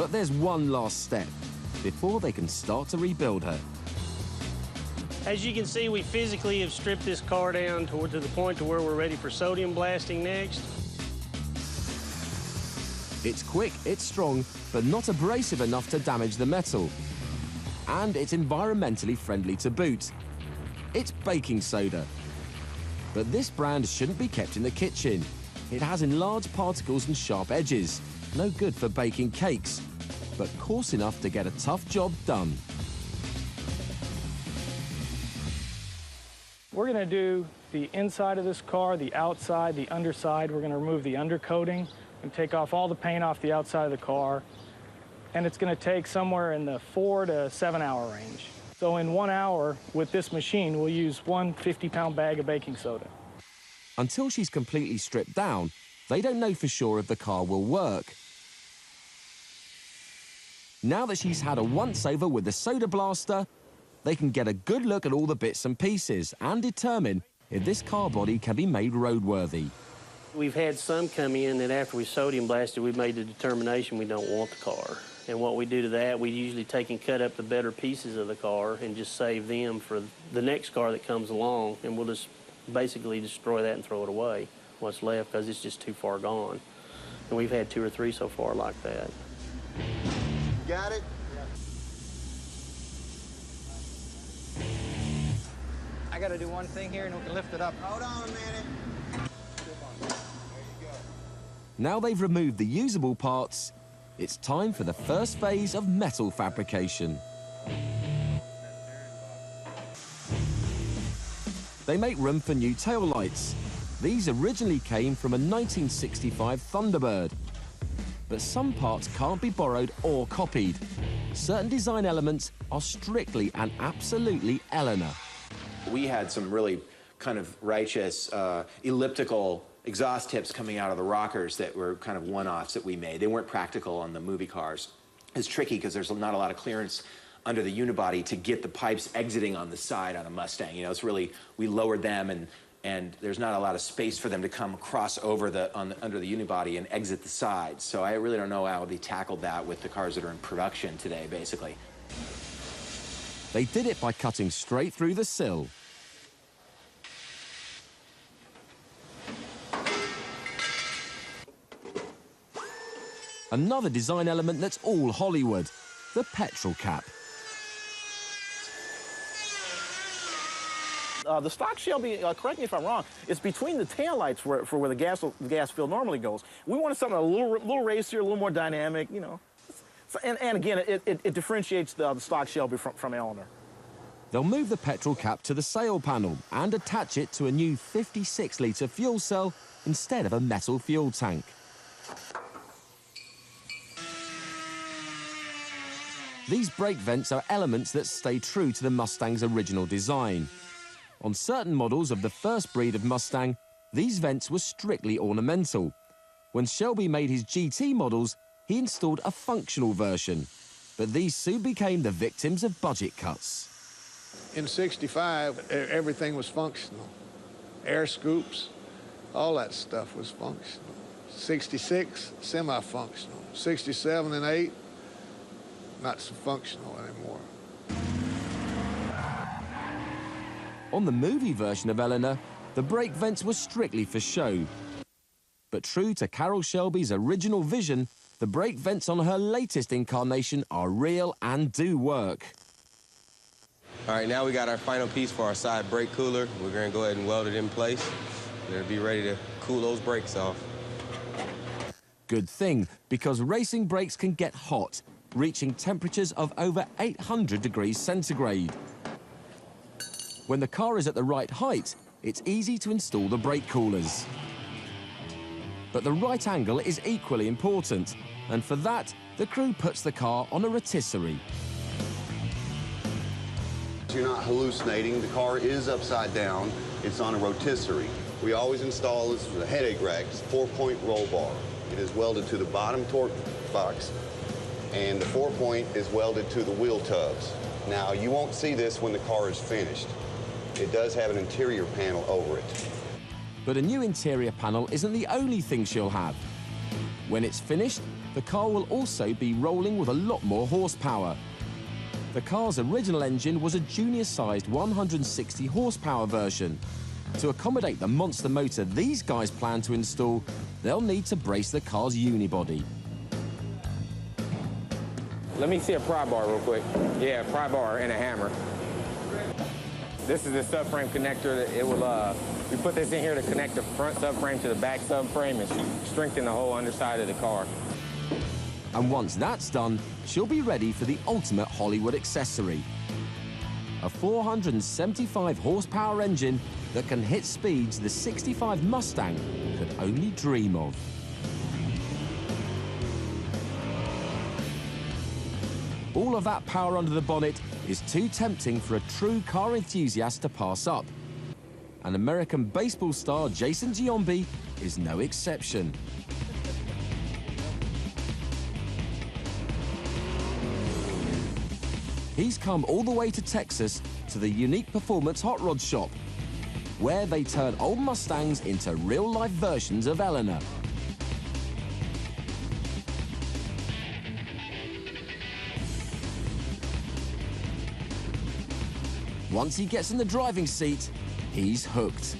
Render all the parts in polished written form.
But there's one last step before they can start to rebuild her. As you can see, we physically have stripped this car down to the point to where we're ready for sodium blasting next. It's quick, it's strong, but not abrasive enough to damage the metal. And it's environmentally friendly to boot. It's baking soda. But this brand shouldn't be kept in the kitchen. It has enlarged particles and sharp edges. No good for baking cakes, but coarse enough to get a tough job done. We're going to do the inside of this car, the outside, the underside. We're going to remove the undercoating and take off all the paint off the outside of the car. And it's going to take somewhere in the 4 to 7 hour range. So in 1 hour with this machine, we'll use one 50-pound bag of baking soda. Until she's completely stripped down, they don't know for sure if the car will work. Now that she's had a once-over with the soda blaster, they can get a good look at all the bits and pieces and determine if this car body can be made roadworthy. We've had some come in that after we sodium blasted, we've made the determination we don't want the car. And what we do to that, we usually take and cut up the better pieces of the car and just save them for the next car that comes along, and we'll just basically destroy that and throw it away, what's left, because it's just too far gone. And we've had 2 or 3 so far like that. Got it? I got to do one thing here and we can lift it up. Hold on a minute. There you go. Now they've removed the usable parts, it's time for the first phase of metal fabrication. They make room for new taillights. These originally came from a 1965 Thunderbird. But some parts can't be borrowed or copied. Certain design elements are strictly and absolutely Eleanor. We had some really kind of righteous elliptical exhaust tips coming out of the rockers that were kind of one-offs that we made. They weren't practical on the movie cars. It's tricky because there's not a lot of clearance under the unibody to get the pipes exiting on the side on a Mustang. You know, it's really, we lowered them and there's not a lot of space for them to come cross over under the unibody and exit the sides. So I really don't know how they tackled that with the cars that are in production today, basically. They did it by cutting straight through the sill. Another design element that's all Hollywood, the petrol cap. The stock Shelby, correct me if I'm wrong, it's between the taillights for where the gas fill normally goes. We wanted something a little racier, a little more dynamic, you know. So, and again, it differentiates the stock Shelby from Eleanor. They'll move the petrol cap to the sail panel and attach it to a new 56-litre fuel cell instead of a metal fuel tank. These brake vents are elements that stay true to the Mustang's original design. On certain models of the first breed of Mustang, these vents were strictly ornamental. When Shelby made his GT models, he installed a functional version. But these soon became the victims of budget cuts. In '65, everything was functional. Air scoops, all that stuff was functional. '66, semi-functional. '67 and '8, not so functional anymore. On the movie version of Eleanor, the brake vents were strictly for show. But true to Carroll Shelby's original vision, the brake vents on her latest incarnation are real and do work. All right, now we got our final piece for our side brake cooler. We're going to go ahead and weld it in place, and it'll be ready to cool those brakes off. Good thing, because racing brakes can get hot, reaching temperatures of over 800 degrees centigrade. When the car is at the right height, it's easy to install the brake coolers. But the right angle is equally important, and for that, the crew puts the car on a rotisserie. You're not hallucinating. The car is upside down. It's on a rotisserie. We always install this with a headache rack. It's a 4-point roll bar. It is welded to the bottom torque box, and the 4-point is welded to the wheel tubs. Now, you won't see this when the car is finished. It does have an interior panel over it. But a new interior panel isn't the only thing she'll have. When it's finished, The car will also be rolling with a lot more horsepower. The car's original engine was a junior-sized 160 horsepower version. To accommodate the monster motor these guys plan to install, they'll need to brace the car's unibody. Let me see a pry bar real quick. Yeah, pry bar and a hammer. This is the subframe connector. It will, we put this in here to connect the front subframe to the back subframe and strengthen the whole underside of the car. And once that's done, she'll be ready for the ultimate Hollywood accessory. A 475 horsepower engine that can hit speeds the 65 Mustang could only dream of. All of that power under the bonnet is too tempting for a true car enthusiast to pass up. And American baseball star Jason Giambi is no exception. He's come all the way to Texas to the Unique Performance Hot Rod Shop, where they turn old Mustangs into real-life versions of Eleanor. Once he gets in the driving seat, he's hooked.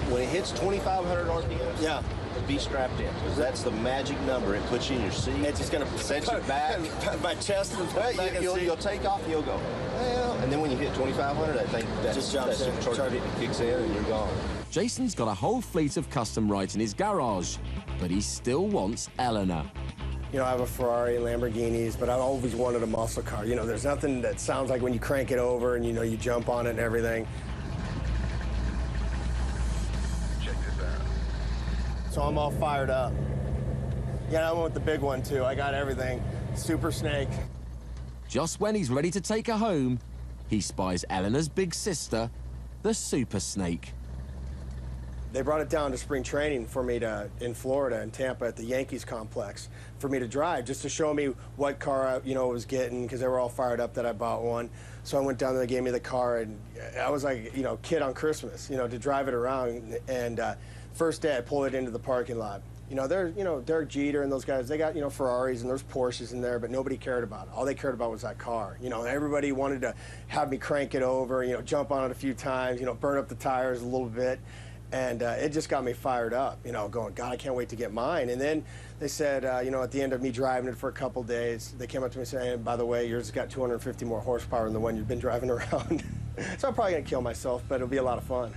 When it hits 2,500 RPMs, yeah, be strapped in, because that's the magic number. It puts you in your seat. It's just going to set you back. My chest and back. You'll take off and you'll go, well, and then when you hit 2,500, I think that supercharger kicks in and you're gone. Jason's got a whole fleet of custom right in his garage, but he still wants Eleanor. You know, I have a Ferrari and Lamborghinis, but I've always wanted a muscle car. You know, there's nothing that sounds like when you crank it over and, you know, you jump on it and everything. Check this out. So I'm all fired up. Yeah, I went with the big one, too. I got everything. Super Snake. Just when he's ready to take her home, he spies Eleanor's big sister, the Super Snake. They brought it down to spring training for me in Florida, in Tampa, at the Yankees complex, for me to drive, just to show me what car I, was getting, because they were all fired up that I bought one. So I went down there, they gave me the car, and I was like, kid on Christmas, to drive it around. And first day, I pulled it into the parking lot. There's, Derek Jeter and those guys, they got, Ferraris and there's Porsches in there, but nobody cared about it. All they cared about was that car. Everybody wanted to have me crank it over, jump on it a few times, burn up the tires a little bit. And it just got me fired up, going, God, I can't wait to get mine. And then they said, at the end of me driving it for a couple days, they came up to me saying, by the way, yours has got 250 more horsepower than the one you've been driving around. So I'm probably going to kill myself, but it'll be a lot of fun.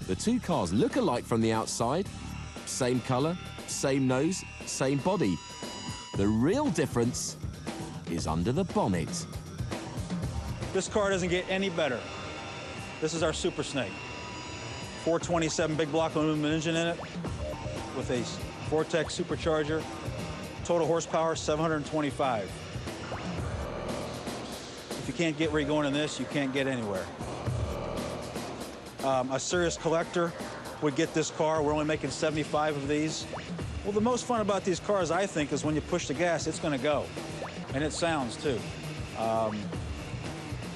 The two cars look alike from the outside. Same color, same nose, same body. The real difference is under the bonnet. This car doesn't get any better. This is our Super Snake. 427 big block aluminum engine in it with a Vortex supercharger. Total horsepower, 725. If you can't get where you're going in this, you can't get anywhere. A serious collector would get this car. We're only making 75 of these. Well, the most fun about these cars, I think, is when you push the gas, it's going to go. And it sounds, too.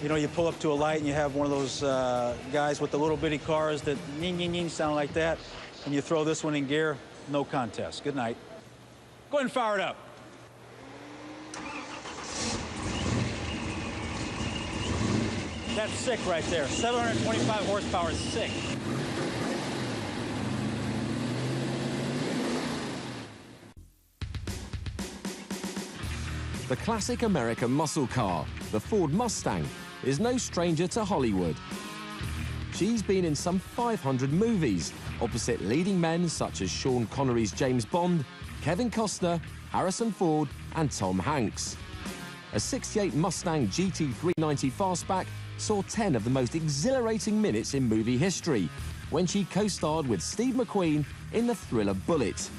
You pull up to a light and you have one of those guys with the little bitty cars that ning, sound like that, and you throw this one in gear, no contest. Good night. Go ahead and fire it up. That's sick right there. 725 horsepower is sick. The classic American muscle car, the Ford Mustang, is no stranger to Hollywood. She's been in some 500 movies, opposite leading men such as Sean Connery's James Bond, Kevin Costner, Harrison Ford, and Tom Hanks. A 68 Mustang GT390 Fastback saw 10 of the most exhilarating minutes in movie history when she co-starred with Steve McQueen in the thriller Bullet.